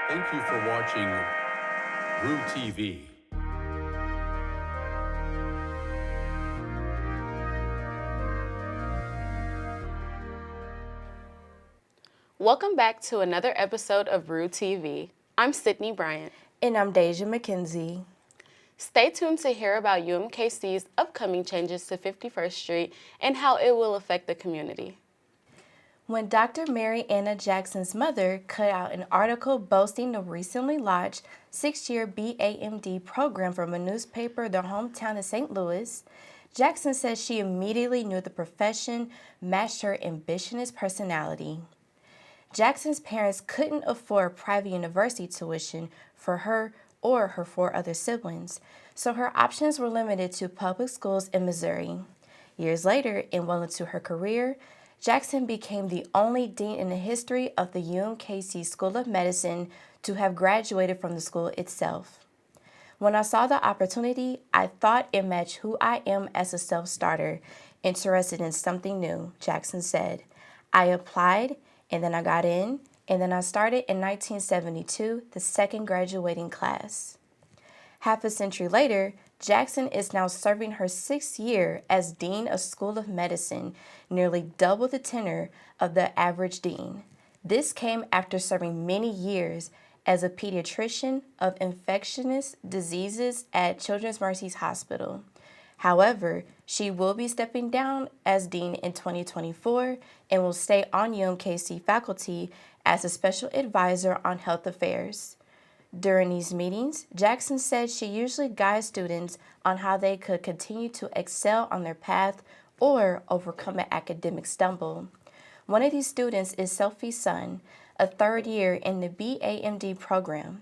Thank you for watching RooTV. Welcome back to another episode of RooTV. I'm Sydnee Bryant. And I'm Deja, McKenzie. Stay tuned to hear about UMKC's upcoming changes to 51st Street and how it will affect the community. When Dr. Mary Anna Jackson's mother cut out an article boasting the recently launched 6-year BAMD program from a newspaper in their hometown of St. Louis, Jackson says she immediately knew the profession matched her ambitious personality. Jackson's parents couldn't afford private university tuition for her or her 4 other siblings, so her options were limited to public schools in Missouri. Years later, and well into her career, Jackson became the only dean in the history of the UMKC School of Medicine to have graduated from the school itself. When I saw the opportunity, I thought it matched who I am as a self-starter, interested in something new, Jackson said. I applied, and then I got in, and then I started in 1972, the second graduating class. Half a century later, Jackson is now serving her 6th year as Dean of School of Medicine, nearly double the tenure of the average dean. This came after serving many years as a pediatrician of infectious diseases at Children's Mercy's Hospital. However, she will be stepping down as dean in 2024 and will stay on UMKC faculty as a special advisor on health affairs. During these meetings, Jackson said she usually guides students on how they could continue to excel on their path or overcome an academic stumble. One of these students is Sophie's son, a 3rd year in the BAMD program.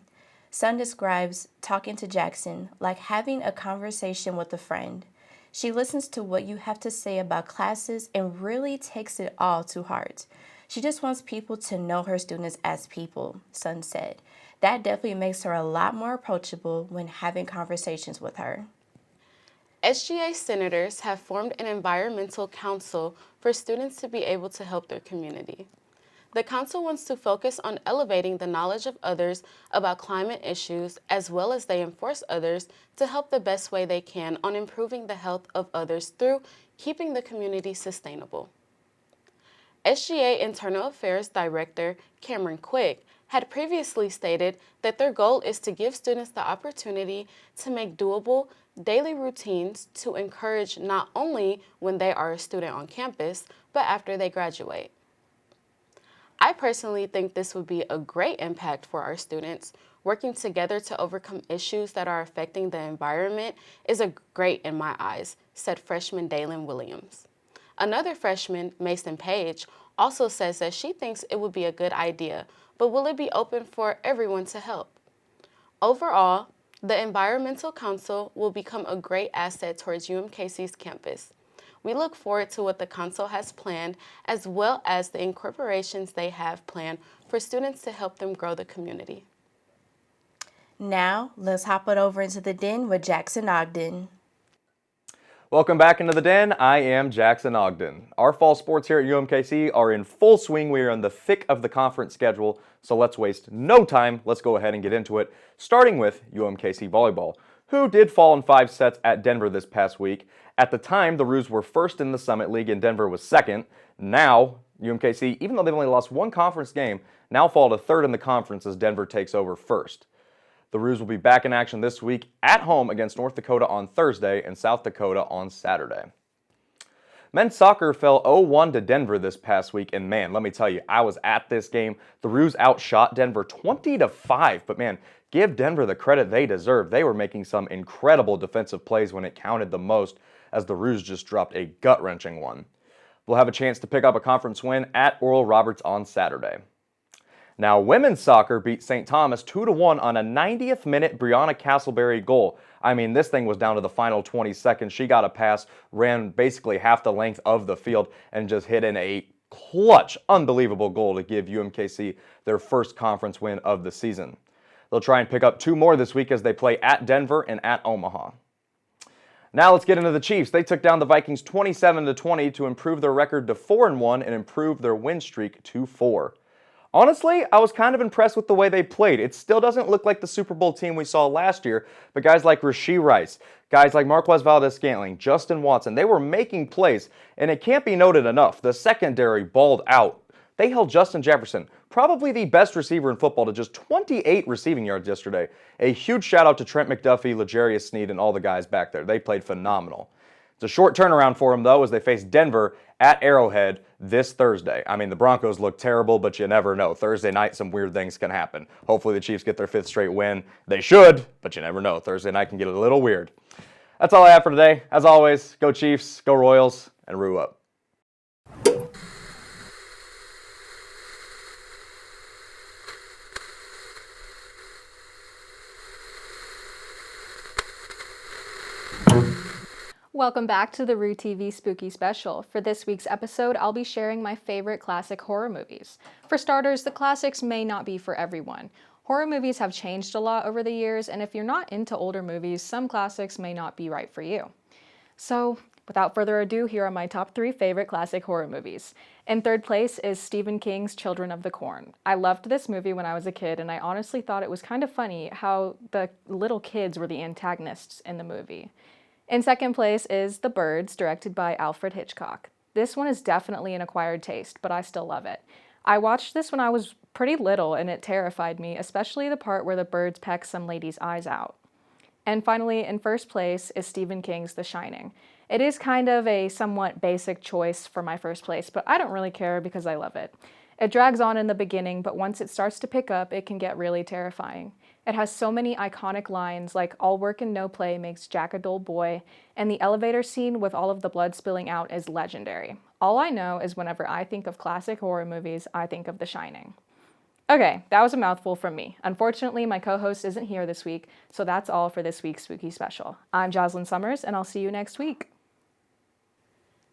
Son describes talking to Jackson like having a conversation with a friend. She listens to what you have to say about classes and really takes it all to heart. She just wants people to know her students as people, Son said. That definitely makes her a lot more approachable when having conversations with her. SGA senators have formed an environmental council for students to be able to help their community. The council wants to focus on elevating the knowledge of others about climate issues, as well as they enforce others to help the best way they can on improving the health of others through keeping the community sustainable. SGA Internal Affairs Director Cameron Quick had previously stated that their goal is to give students the opportunity to make doable daily routines to encourage not only when they are a student on campus, but after they graduate. I personally think this would be a great impact for our students. Working together to overcome issues that are affecting the environment is a great in my eyes, said freshman Daylin Williams. Another freshman, Mason Page, also says that she thinks it would be a good idea, but will it be open for everyone to help? Overall, the Environmental Council will become a great asset towards UMKC's campus. We look forward to what the council has planned, as well as the incorporations they have planned for students to help them grow the community. Now, let's hop it over into the den with Jackson Ogden. Welcome back into the den. I am Jackson Ogden. Our fall sports here at UMKC are in full swing. We are in the thick of the conference schedule, so let's waste no time. Let's go ahead and get into it, starting with UMKC volleyball, who did fall in 5 sets at Denver this past week. At the time, the Roos were first in the Summit League and Denver was second. Now, UMKC, even though they've only lost 1 conference game, now fall to 3rd in the conference as Denver takes over first. The Roos will be back in action this week at home against North Dakota on Thursday and South Dakota on Saturday. Men's soccer fell 0-1 to Denver this past week, and man, let me tell you, I was at this game. The Roos outshot Denver 20-5, but man, give Denver the credit they deserve. They were making some incredible defensive plays when it counted the most, as the Roos just dropped a gut-wrenching one. We'll have a chance to pick up a conference win at Oral Roberts on Saturday. Now, women's soccer beat St. Thomas 2-1 on a 90th minute Brianna Castleberry goal. I mean, this thing was down to the final 20 seconds. She got a pass, ran basically half the length of the field, and just hit in a clutch, unbelievable goal to give UMKC their first conference win of the season. They'll try and pick up 2 more this week as they play at Denver and at Omaha. Now let's get into the Chiefs. They took down the Vikings 27-20 to improve their record to 4-1 and improve their win streak to 4. Honestly, I was kind of impressed with the way they played. It still doesn't look like the Super Bowl team we saw last year, but guys like Rashee Rice, guys like Marquez Valdez-Scantling, Justin Watson, they were making plays, and it can't be noted enough, the secondary balled out. They held Justin Jefferson, probably the best receiver in football, to just 28 receiving yards yesterday. A huge shout out to Trent McDuffie, L'Jarius Sneed, and all the guys back there. They played phenomenal. It's a short turnaround for them, though, as they face Denver at Arrowhead this Thursday. I mean, the Broncos look terrible, but you never know. Thursday night, some weird things can happen. Hopefully the Chiefs get their 5th straight win. They should, but you never know. Thursday night can get a little weird. That's all I have for today. As always, go Chiefs, go Royals, and Roo up. Welcome back to the RooTV Spooky Special. For this week's episode, I'll be sharing my favorite classic horror movies. For starters, the classics may not be for everyone. Horror movies have changed a lot over the years, and if you're not into older movies, some classics may not be right for you. So, without further ado, here are my top 3 favorite classic horror movies. In 3rd place is Stephen King's Children of the Corn. I loved this movie when I was a kid, and I honestly thought it was kind of funny how the little kids were the antagonists in the movie. In 2nd place is The Birds, directed by Alfred Hitchcock. This one is definitely an acquired taste, but I still love it. I watched this when I was pretty little and it terrified me, especially the part where the birds peck some lady's eyes out. And finally, in 1st place is Stephen King's The Shining. It is kind of a somewhat basic choice for my 1st place, but I don't really care because I love it. It drags on in the beginning, but once it starts to pick up, it can get really terrifying. It has so many iconic lines like "all work and no play makes Jack a dull boy," and the elevator scene with all of the blood spilling out is legendary. All I know is whenever I think of classic horror movies, I think of The Shining. Okay, that was a mouthful from me. Unfortunately, my co-host isn't here this week, so that's all for this week's Spooky Special. I'm Jazlyn Summers, and I'll see you next week.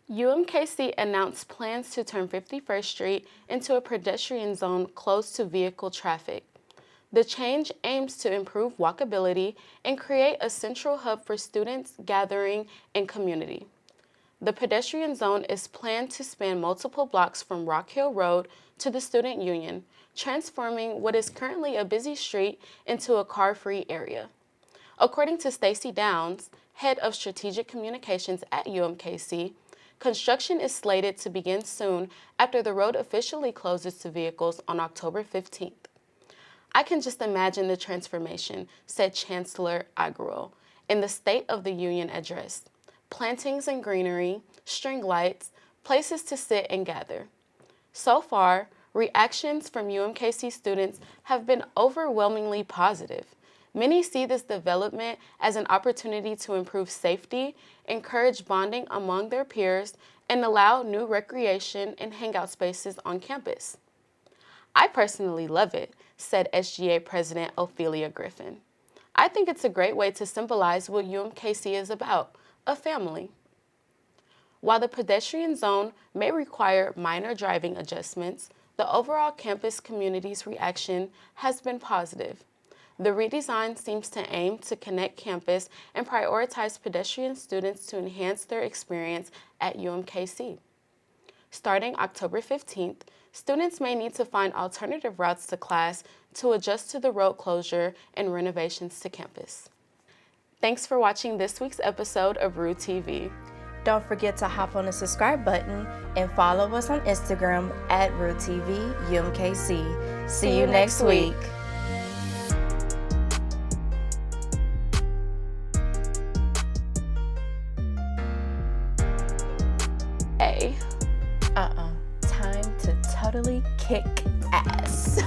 UMKC announced plans to turn 51st Street into a pedestrian zone closed to vehicle traffic. The change aims to improve walkability and create a central hub for students, gathering, and community. The pedestrian zone is planned to span multiple blocks from Rock Hill Road to the Student Union, transforming what is currently a busy street into a car-free area. According to Stacy Downs, head of strategic communications at UMKC, construction is slated to begin soon after the road officially closes to vehicles on October 15th. I can just imagine the transformation, said Chancellor Agrawal in the State of the Union address. Plantings and greenery, string lights, places to sit and gather. So far, reactions from UMKC students have been overwhelmingly positive. Many see this development as an opportunity to improve safety, encourage bonding among their peers, and allow new recreation and hangout spaces on campus. I personally love it, said SGA President Ophelia Griffin. I think it's a great way to symbolize what UMKC is about, a family. While the pedestrian zone may require minor driving adjustments, the overall campus community's reaction has been positive. The redesign seems to aim to connect campus and prioritize pedestrian students to enhance their experience at UMKC. Starting October 15th, students may need to find alternative routes to class to adjust to the road closure and renovations to campus. Thanks for watching this week's episode of RooTV. Don't forget to hop on the subscribe button and follow us on Instagram at RooTV UMKC. See you next week. Hey. Time to totally kick ass.